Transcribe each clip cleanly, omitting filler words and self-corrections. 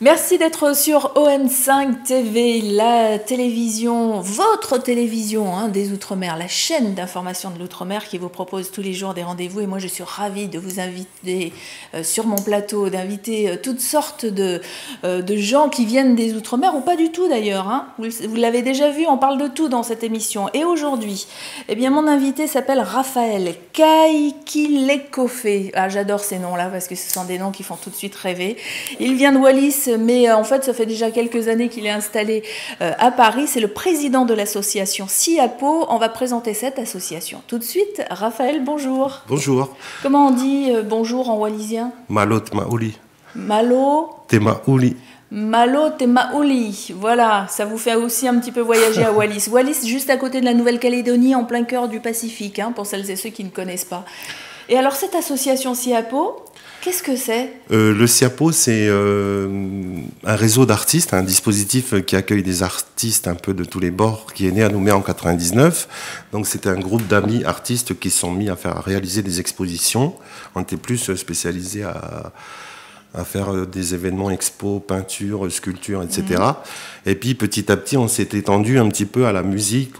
Merci d'être sur OM5 TV, la télévision, votre télévision des Outre-mer, la chaîne d'information de l'Outre-mer qui vous propose tous les jours des rendez-vous. Et moi, je suis ravie de vous inviter sur mon plateau, d'inviter toutes sortes de gens qui viennent des Outre-mer, ou pas du tout d'ailleurs. Vous l'avez déjà vu, on parle de tout dans cette émission. Et aujourd'hui, eh bien, mon invité s'appelle Raphaël Kaikilekofe. Ah, j'adore ces noms-là parce que ce sont des noms qui font tout de suite rêver. Il vient de Wallis, mais en fait, ça fait déjà quelques années qu'il est installé à Paris. C'est le président de l'association SIAPO. On va présenter cette association. Tout de suite, Raphaël, bonjour. Bonjour. Comment on dit bonjour en wallisien? Malo Temaouli. Malo Temaouli. Malo Temaouli. Voilà, ça vous fait aussi un petit peu voyager à Wallis. Wallis, juste à côté de la Nouvelle-Calédonie, en plein cœur du Pacifique, pour celles et ceux qui ne connaissent pas. Et alors, cette association SIAPO, qu'est-ce que c'est? Le SIAPO, c'est un réseau d'artistes, un dispositif qui accueille des artistes un peu de tous les bords, qui est né à Nouméa en 99. Donc c'était un groupe d'amis artistes qui se sont mis à réaliser des expositions. On était plus spécialisés à faire des événements expos, peintures, sculptures, etc. Et puis petit à petit, on s'est étendu un petit peu à la musique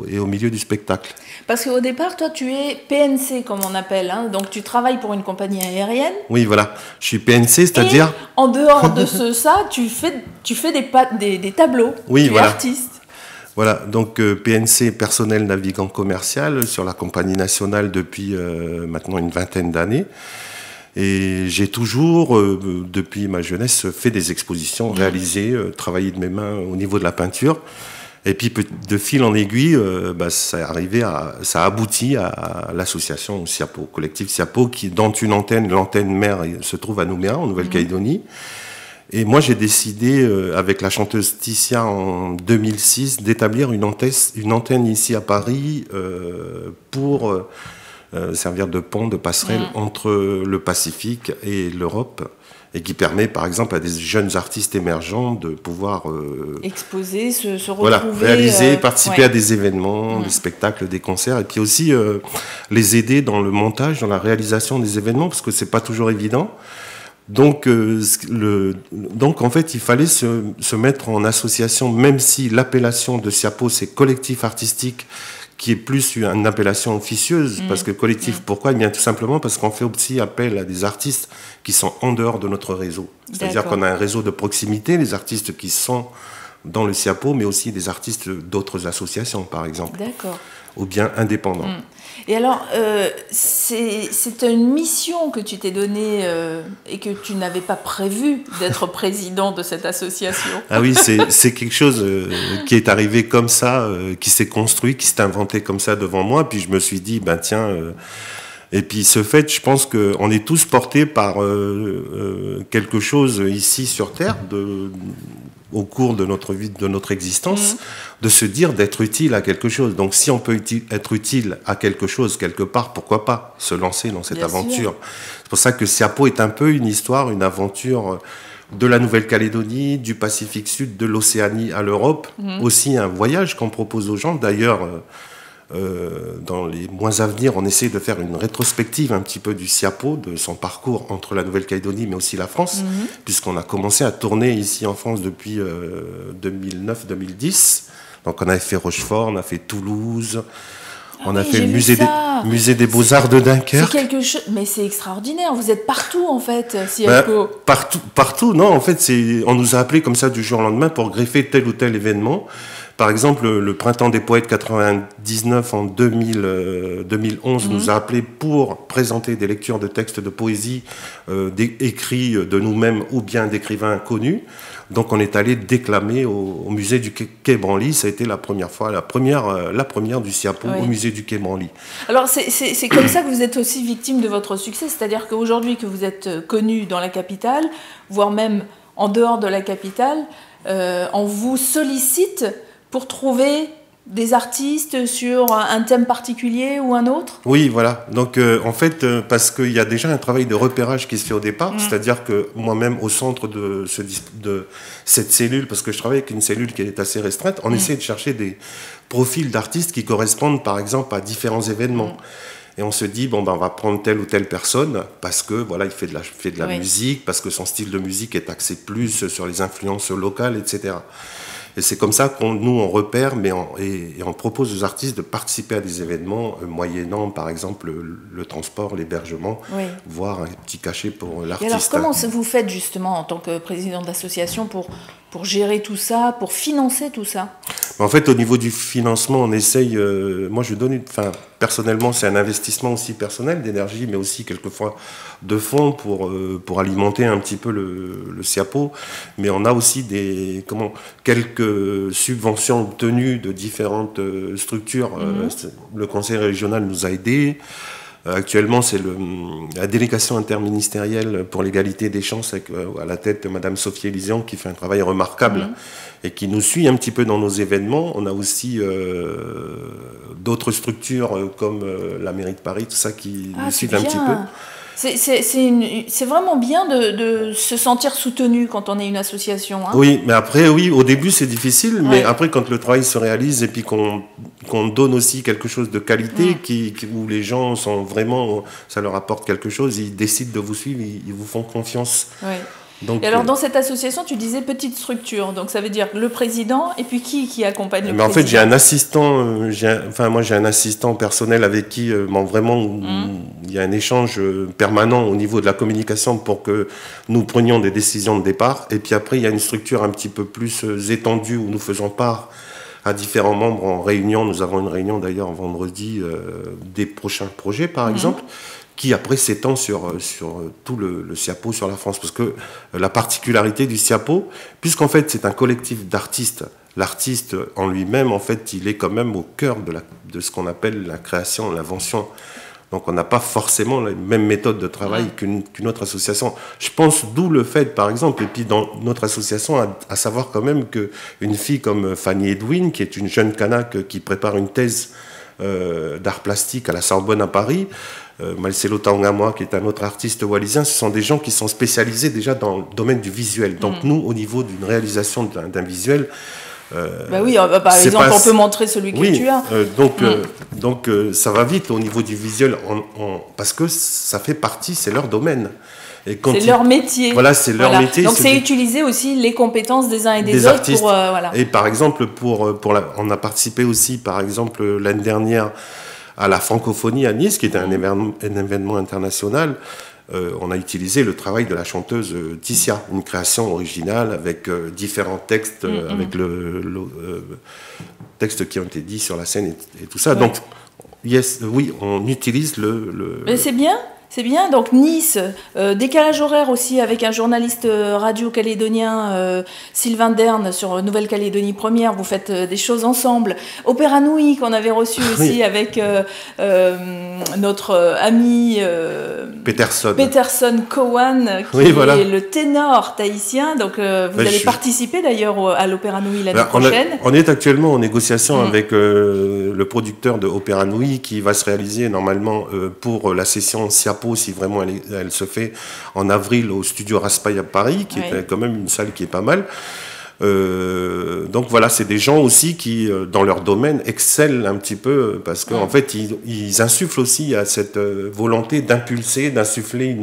et au milieu du spectacle. Parce qu'au départ, toi, tu es PNC, comme on appelle. Donc tu travailles pour une compagnie aérienne. Oui, voilà. Je suis PNC, c'est-à-dire... En dehors de ça, tu fais des tableaux. Oui, tu voilà. es artiste. Voilà, donc PNC, personnel navigant commercial, sur la compagnie nationale depuis maintenant une vingtaine d'années. Et j'ai toujours, depuis ma jeunesse, fait des expositions, réalisé, travaillé de mes mains au niveau de la peinture. Et puis, de fil en aiguille, ça a abouti à l'association SIAPO, collectif SIAPO, dont l'antenne mère se trouve à Nouméa, en Nouvelle-Calédonie. Et moi, j'ai décidé, avec la chanteuse Ticia en 2006, d'établir une antenne ici à Paris pour... servir de pont, de passerelle entre le Pacifique et l'Europe, et qui permet par exemple à des jeunes artistes émergents de pouvoir exposer, se retrouver, voilà, réaliser, participer à des événements, des spectacles, des concerts, et puis aussi les aider dans le montage, dans la réalisation des événements, parce que c'est pas toujours évident. Donc en fait, il fallait se mettre en association, même si l'appellation de SIAPO, c'est collectif artistique, qui est plus une appellation officieuse, parce que collectif, pourquoi? Eh bien, tout simplement parce qu'on fait aussi appel à des artistes qui sont en dehors de notre réseau. C'est-à-dire qu'on a un réseau de proximité, les artistes qui sont dans le SIAPO, mais aussi des artistes d'autres associations, par exemple. D'accord. Ou bien indépendants. Et alors, c'est une mission que tu t'es donnée et que tu n'avais pas prévu d'être président de cette association. Ah oui, c'est quelque chose qui est arrivé comme ça, qui s'est construit, qui s'est inventé comme ça devant moi. Puis je me suis dit, tiens... Et puis ce fait, je pense qu'on est tous portés par quelque chose ici sur Terre, au cours de notre vie, de notre existence, de se dire d'être utile à quelque chose. Donc si on peut être utile à quelque chose quelque part, pourquoi pas se lancer dans cette aventure. C'est pour ça que SIAPO est un peu une histoire, une aventure de la Nouvelle-Calédonie, du Pacifique Sud, de l'Océanie à l'Europe. Aussi un voyage qu'on propose aux gens. D'ailleurs, dans les mois à venir, on essaie de faire une rétrospective un petit peu du SIAPO, de son parcours entre la Nouvelle-Calédonie mais aussi la France, puisqu'on a commencé à tourner ici en France depuis 2009-2010. Donc on a fait Rochefort, on a fait Toulouse, on a fait le musée des Beaux-Arts de Dunkerque. C'est quelque chose, mais c'est extraordinaire, vous êtes partout en fait, SIAPO. Partout, non, en fait, on nous a appelés comme ça du jour au lendemain pour greffer tel ou tel événement. Par exemple, le Printemps des Poètes 99 en 2011 nous a appelés pour présenter des lectures de textes de poésie écrits de nous-mêmes ou bien d'écrivains inconnus. Donc on est allé déclamer au musée du Quai Branly. Ça a été la première fois, la première du SIAPO au musée du Quai Branly. Alors c'est comme ça que vous êtes aussi victime de votre succès, c'est-à-dire qu'aujourd'hui que vous êtes connu dans la capitale, voire même en dehors de la capitale, on vous sollicite pour trouver des artistes sur un thème particulier ou un autre? Oui, voilà. Donc, en fait, parce qu'il y a déjà un travail de repérage qui se fait au départ, c'est-à-dire que moi-même, au centre de cette cellule, parce que je travaille avec une cellule qui est assez restreinte, on essaie de chercher des profils d'artistes qui correspondent, par exemple, à différents événements. et on se dit, bon, ben, on va prendre telle ou telle personne, parce que, voilà, il fait de la Oui. musique, parce que son style de musique est axé plus sur les influences locales, etc. Et c'est comme ça nous, on repère, et on propose aux artistes de participer à des événements, moyennant, par exemple, le transport, l'hébergement, Oui. voire un petit cachet pour Et l'artiste. alors, comment vous faites justement en tant que président d'association pour gérer tout ça, pour financer tout ça? En fait, au niveau du financement, on essaye. Moi, je donne personnellement, c'est un investissement aussi personnel d'énergie, mais aussi quelquefois de fonds pour alimenter un petit peu le SIAPO. Mais on a aussi quelques subventions obtenues de différentes structures. Le conseil régional nous a aidés. Actuellement, c'est la délégation interministérielle pour l'égalité des chances avec à la tête de Madame Sophie Élyséan qui fait un travail remarquable et qui nous suit un petit peu dans nos événements. On a aussi d'autres structures comme la mairie de Paris, tout ça qui nous suivent un petit peu. C'est vraiment bien de se sentir soutenu quand on est une association. Hein. Oui, mais après, oui, au début c'est difficile, mais après quand le travail se réalise et puis qu'on donne aussi quelque chose de qualité, où les gens sont vraiment, ça leur apporte quelque chose, ils décident de vous suivre, ils vous font confiance. Oui. Donc, et alors dans cette association, tu disais petite structure, donc ça veut dire le président et puis qui accompagne le président? En fait, j'ai un assistant, moi j'ai un assistant personnel avec qui vraiment il y a un échange permanent au niveau de la communication pour que nous prenions des décisions de départ. Et puis après, il y a une structure un petit peu plus étendue où nous faisons part à différents membres en réunion. Nous avons une réunion d'ailleurs vendredi des prochains projets, par exemple, qui après s'étend sur tout le SIAPO, sur la France. Parce que la particularité du SIAPO, puisqu'en fait c'est un collectif d'artistes, l'artiste en lui-même, en fait, il est quand même au cœur de ce qu'on appelle la création, l'invention. Donc on n'a pas forcément la même méthode de travail qu'une autre association. Je pense d'où le fait, par exemple, et puis dans notre association, à savoir quand même qu'une fille comme Fanny Edwin, qui est une jeune Kanak qui prépare une thèse d'art plastique à la Sorbonne à Paris, Marcelo Tangamoa, qui est un autre artiste wallisien, ce sont des gens qui sont spécialisés déjà dans le domaine du visuel. Donc nous, au niveau d'une réalisation d'un visuel, oui, par exemple, on peut montrer celui que tu as. Donc ça va vite au niveau du visuel, parce que ça fait partie, c'est leur domaine. C'est leur métier. Voilà, c'est leur métier. Donc c'est utiliser aussi les compétences des uns et des autres artistes. Voilà. Et par exemple, on a participé aussi, par exemple, l'année dernière à la francophonie à Nice, qui était un événement international. On a utilisé le travail de la chanteuse Ticia, une création originale avec différents textes, avec le textes qui ont été dits sur la scène et tout ça. Donc, oui, on utilise Mais c'est bien. C'est bien, donc Nice, décalage horaire aussi avec un journaliste radio-calédonien, Sylvain Dern, sur Nouvelle-Calédonie Première, vous faites des choses ensemble. Opéra Nui, qu'on avait reçu aussi avec notre ami Peterson Cowan, qui est le ténor tahitien, donc vous allez participer d'ailleurs à l'Opéra Nui l'année prochaine. On est actuellement en négociation avec le producteur de Opéra Nui qui va se réaliser normalement pour la session SIAPO, si vraiment elle se fait en avril au studio Raspail à Paris, qui est quand même une salle qui est pas mal. Donc voilà, c'est des gens aussi qui, dans leur domaine, excellent un petit peu, parce qu'en fait, ils insufflent aussi à cette volonté d'impulser, d'insuffler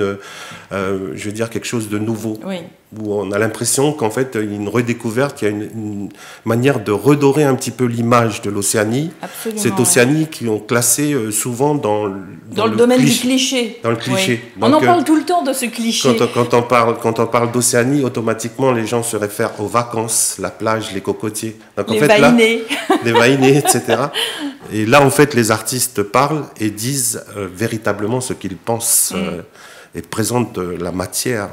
je veux dire, quelque chose de nouveau. Oui. Où on a l'impression qu'en fait, il y a une redécouverte, qu'il y a une manière de redorer un petit peu l'image de l'Océanie. Absolument, cette Océanie qui ont classé souvent dans le domaine du cliché. Dans le cliché. Oui. Donc, on en parle tout le temps de ce cliché. Quand on parle d'Océanie, automatiquement, les gens se réfèrent aux vacances, la plage, les cocotiers. Donc, les vaïnés. Les vaïnés, etc. Et là, en fait, les artistes parlent et disent véritablement ce qu'ils pensent et présentent la matière.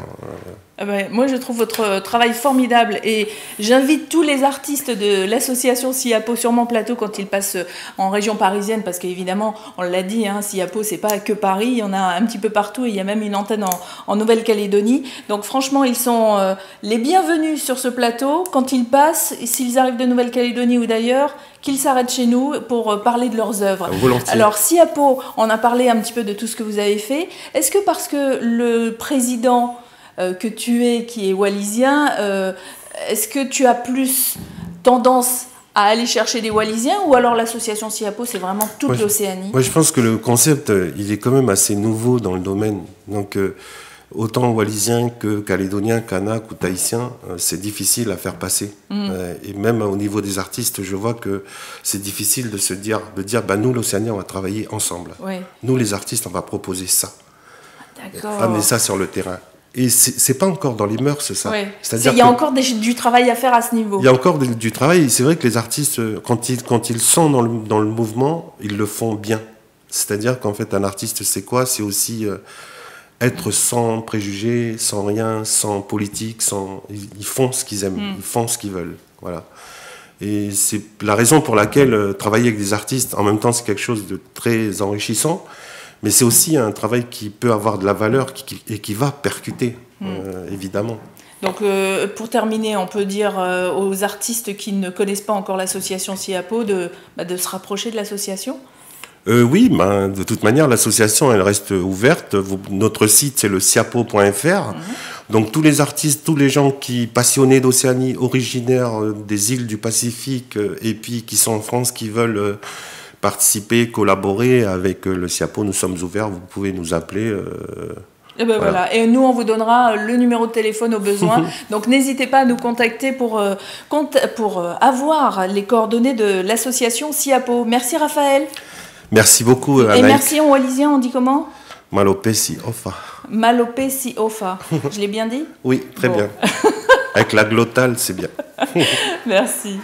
Moi, je trouve votre travail formidable et j'invite tous les artistes de l'association SIAPO sur mon plateau quand ils passent en région parisienne, parce qu'évidemment, on l'a dit, SIAPO, c'est pas que Paris, il y en a un petit peu partout et il y a même une antenne en Nouvelle-Calédonie. Donc franchement, ils sont les bienvenus sur ce plateau. Quand ils passent, s'ils arrivent de Nouvelle-Calédonie ou d'ailleurs, qu'ils s'arrêtent chez nous pour parler de leurs œuvres. Volontiers. Alors, SIAPO, on a parlé un petit peu de tout ce que vous avez fait. Est-ce que parce que le président que tu es, qui est wallisien, est-ce que tu as plus tendance à aller chercher des Wallisiens, ou alors l'association SIAPO, c'est vraiment toute l'Océanie? Moi, je pense que le concept, il est quand même assez nouveau dans le domaine. Donc, autant wallisien que calédonien, kanak ou tahitien, c'est difficile à faire passer. Et même au niveau des artistes, je vois que c'est difficile de dire, bah, nous, l'Océanie, on va travailler ensemble. Ouais. Nous, les artistes, on va proposer ça. D'accord. Amener ça sur le terrain. Et c'est pas encore dans les mœurs, ça. Ouais. C'est-à-dire il y a encore du travail à faire à ce niveau. Il y a encore du travail. C'est vrai que les artistes, quand ils sont dans le mouvement, ils le font bien. C'est-à-dire qu'en fait, un artiste, c'est quoi? C'est aussi être sans préjugés, sans rien, sans politique, ils font ce qu'ils aiment, ils font ce qu'ils veulent. Voilà. Et c'est la raison pour laquelle travailler avec des artistes, en même temps, c'est quelque chose de très enrichissant, mais c'est aussi un travail qui peut avoir de la valeur et qui va percuter, évidemment. Donc, pour terminer, on peut dire aux artistes qui ne connaissent pas encore l'association SIAPO de se rapprocher de l'association? Oui, de toute manière, l'association, elle reste ouverte. Notre site, c'est le siapo.fr. Donc, tous les artistes, tous les gens qui passionnés d'Océanie, originaires des îles du Pacifique, et puis qui sont en France, qui veulent participer, collaborer avec le SIAPO, nous sommes ouverts. Vous pouvez nous appeler. Et ben voilà. Et nous, on vous donnera le numéro de téléphone au besoin. Donc, n'hésitez pas à nous contacter pour avoir les coordonnées de l'association SIAPO. Merci, Raphaël. Merci beaucoup, Anaïk. Et merci en wallisien, on dit comment? Malopé si ofa. Malopé si ofa. Je l'ai bien dit? Oui, très bien. Avec la glottale, c'est bien. Merci.